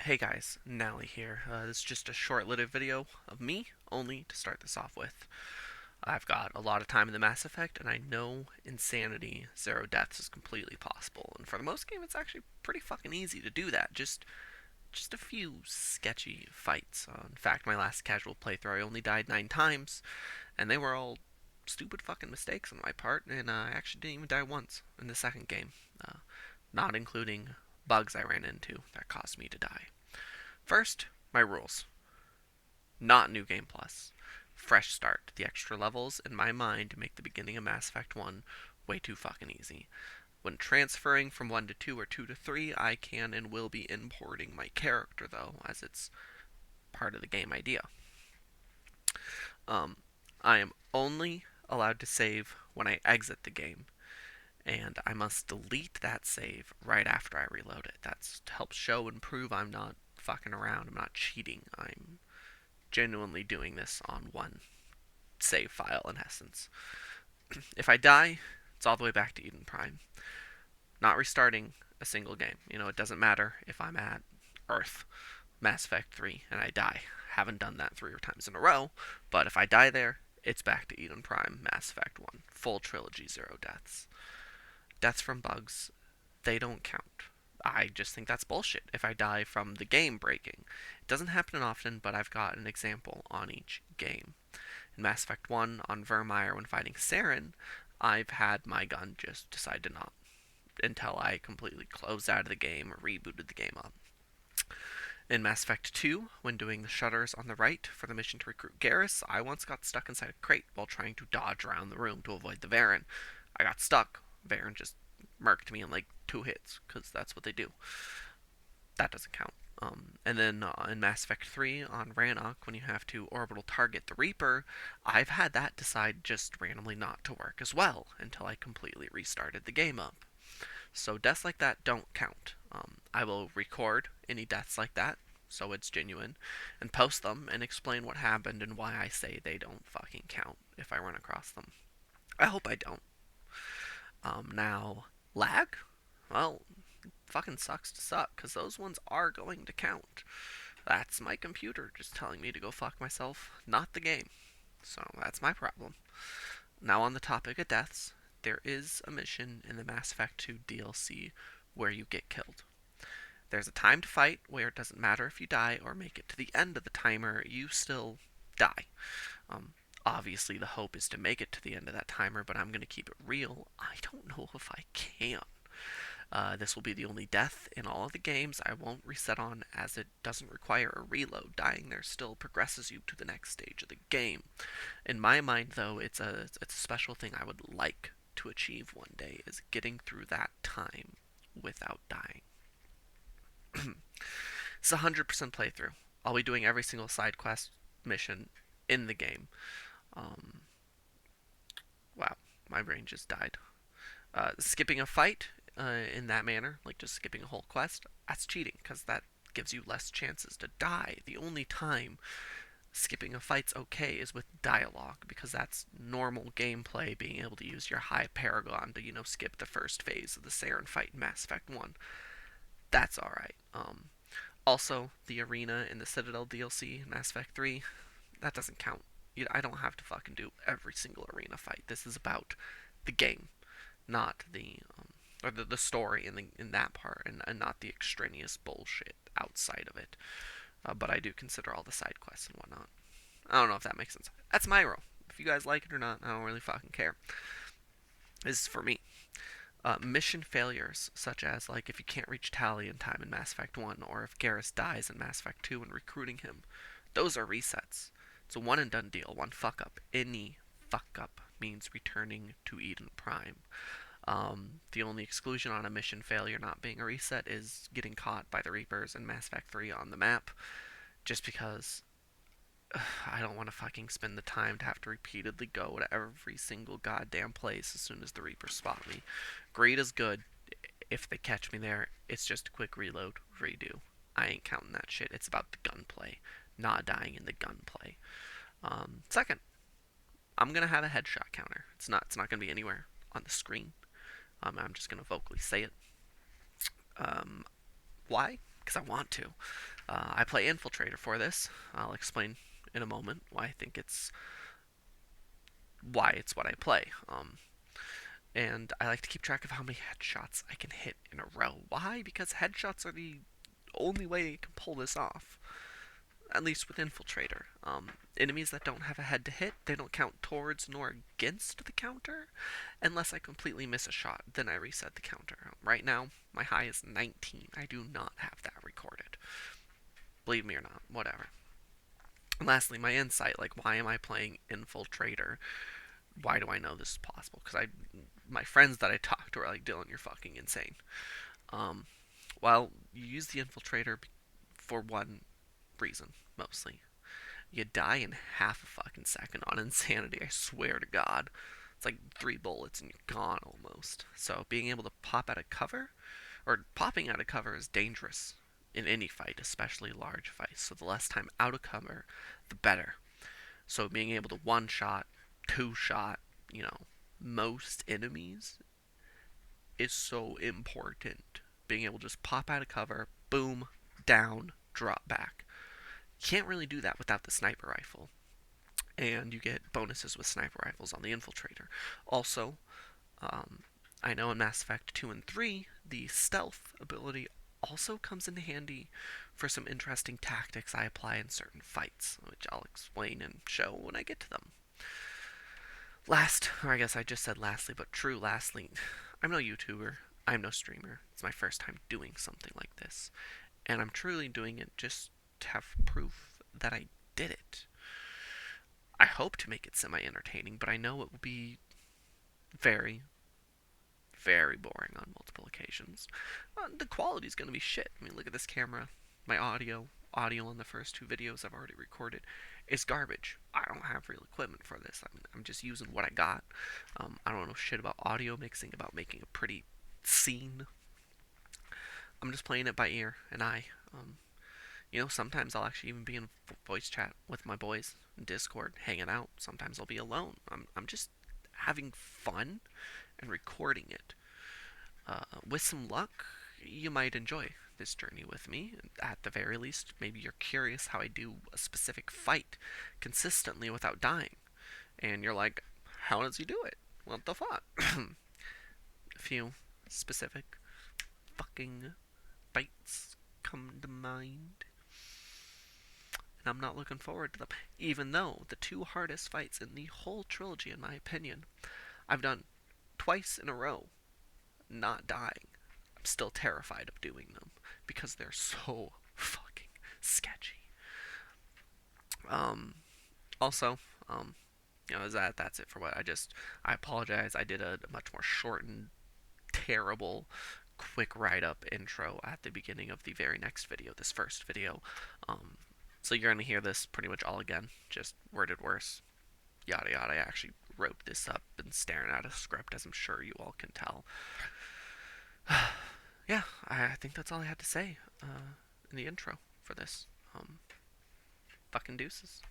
Hey guys, Nally here. This is just a short-lived video of me, only to start this off with. I've got a lot of time in the Mass Effect, and I know insanity, zero deaths is completely possible. And for the most game, it's actually pretty fucking easy to do that. Just a few sketchy fights. In fact, my last casual playthrough, I only died 9 times, and they were all stupid fucking mistakes on my part, and I actually didn't even die once in the second game, not including bugs I ran into that caused me to die. First, my rules. Not New Game Plus. Fresh start. The extra levels, in my mind, make the beginning of Mass Effect 1 way too fucking easy. When transferring from 1 to 2 or 2 to 3, I can and will be importing my character, though, as it's part of the game idea. Um, I am only allowed to save when I exit the game, and I must delete that save right after I reload it. That's to help show and prove I'm not fucking around, I'm not cheating, I'm genuinely doing this on one save file in essence. If I die, it's all the way back to Eden Prime. Not restarting a single game. It doesn't matter if I'm at Earth, Mass Effect 3, and I die. Haven't done that 3 times in a row, but if I die there, it's back to Eden Prime, Mass Effect 1. Full trilogy, zero deaths. Deaths from bugs, they don't count. I just think that's bullshit if I die from the game breaking. It doesn't happen often, but I've got an example on each game. In Mass Effect 1, on Virmire when fighting Saren, I've had my gun just decide to not until I completely closed out of the game or rebooted the game up. In Mass Effect 2, when doing the shutters on the right for the mission to recruit Garrus, I once got stuck inside a crate while trying to dodge around the room to avoid the Varen. I got stuck. Varen just murked me in like 2 hits, because that's what they do. That doesn't count. And then in Mass Effect 3 on Rannoch, when you have to orbital target the Reaper, I've had that decide just randomly not to work as well until I completely restarted the game up. So deaths like that don't count. I will record any deaths like that, so it's genuine, and post them and explain what happened and why I say they don't fucking count if I run across them. I hope I don't. Now, lag? Well, fucking sucks to suck, because those ones are going to count. That's my computer just telling me to go fuck myself, not the game. So that's my problem. Now, on the topic of deaths, there is a mission in the Mass Effect 2 DLC where you get killed. There's a time to fight where it doesn't matter if you die or make it to the end of the timer, you still die. Um, Obviously, the hope is to make it to the end of that timer, but I'm going to keep it real. I don't know if I can. This will be the only death in all of the games I won't reset on, as it doesn't require a reload. Dying there still progresses you to the next stage of the game. In my mind, though, it's a special thing I would like to achieve one day, is getting through that time without dying. It's a 100% playthrough. I'll be doing every single side quest mission in the game. Um, wow, my brain just died. Skipping a fight in that manner, like just skipping a whole quest, that's cheating because that gives you less chances to die. The only time skipping a fight's okay is with dialogue, because that's normal gameplay, being able to use your high paragon to, skip the first phase of the Saren fight in Mass Effect 1. That's alright. Also, the arena in the Citadel DLC in Mass Effect 3, that doesn't count. I don't have to fucking do every single arena fight. This is about the game, not the story in that part, and not the extraneous bullshit outside of it. But I do consider all the side quests and whatnot. I don't know if that makes sense. That's my role. If you guys like it or not, I don't really fucking care. This is for me. Mission failures, such as like if you can't reach Tali in time in Mass Effect 1, or if Garrus dies in Mass Effect 2 when recruiting him, those are resets. It's a one and done deal, one fuck up. Any fuck up means returning to Eden Prime. The only exclusion on a mission failure not being a reset is getting caught by the Reapers in Mass Effect 3 on the map, just because I don't want to fucking spend the time to have to repeatedly go to every single goddamn place as soon as the Reapers spot me. Greed is good. If they catch me there, it's just a quick reload, redo. I ain't counting that shit. It's about the gunplay, not dying in the gunplay. Second, I'm gonna have a headshot counter. It's not gonna be anywhere on the screen. I'm just gonna vocally say it. Um, why? Because because I want to. I play Infiltrator for this. I'll explain in a moment why it's what I play. And I like to keep track of how many headshots I can hit in a row. Why? Because headshots are the only way you can pull this off. At least with Infiltrator. Enemies that don't have a head to hit, they don't count towards nor against the counter unless I completely miss a shot. Then I reset the counter. Right now, my high is 19. I do not have that recorded. Believe me or not, whatever. And lastly, my insight. Like, why am I playing Infiltrator? Why do I know this is possible? Because my friends that I talk to are like, Dylan, you're fucking insane. Um, well, you use the Infiltrator for one reason, mostly. You die in half a fucking second on Insanity, I swear to God. It's like 3 bullets and you're gone almost. So being able to pop out of cover, or popping out of cover is dangerous in any fight, especially large fights. So the less time out of cover, the better. So being able to one shot, two shot, you know, most enemies is so important. Being able to just pop out of cover, boom, down, drop back. Can't really do that without the sniper rifle. And you get bonuses with sniper rifles on the Infiltrator. Also, um, I know in Mass Effect 2 and 3, the stealth ability also comes in handy for some interesting tactics I apply in certain fights, which I'll explain and show when I get to them. Last, or I guess I just said lastly, but true lastly, I'm no YouTuber, I'm no streamer. It's my first time doing something like this. And I'm truly doing it just to have proof that I did it. I hope to make it semi entertaining, but I know it will be very, very boring on multiple occasions. The quality's gonna be shit. I mean, look at this camera. My audio on the first 2 videos I've already recorded is garbage. I don't have real equipment for this. I'm just using what I got. I don't know shit about audio mixing, about making a pretty scene. I'm just playing it by ear and eye. Sometimes I'll actually even be in voice chat with my boys in Discord, hanging out. Sometimes I'll be alone. I'm just having fun and recording it. With some luck, you might enjoy this journey with me. At the very least, maybe you're curious how I do a specific fight consistently without dying. And you're like, how does he do it? What the fuck? A few specific fucking fights come to mind. And I'm not looking forward to them. Even though the 2 hardest fights in the whole trilogy, in my opinion, I've done twice in a row not dying. I'm still terrified of doing them because they're so fucking sketchy. Um, also, that's it for what I apologize. I did a much more shortened, terrible, quick write up intro at the beginning of the very next video, this first video. Um, so you're gonna hear this pretty much all again, just worded worse. Yada yada. I actually wrote this up and staring at a script, as I'm sure you all can tell. Yeah, I think that's all I had to say in the intro for this. Fucking deuces.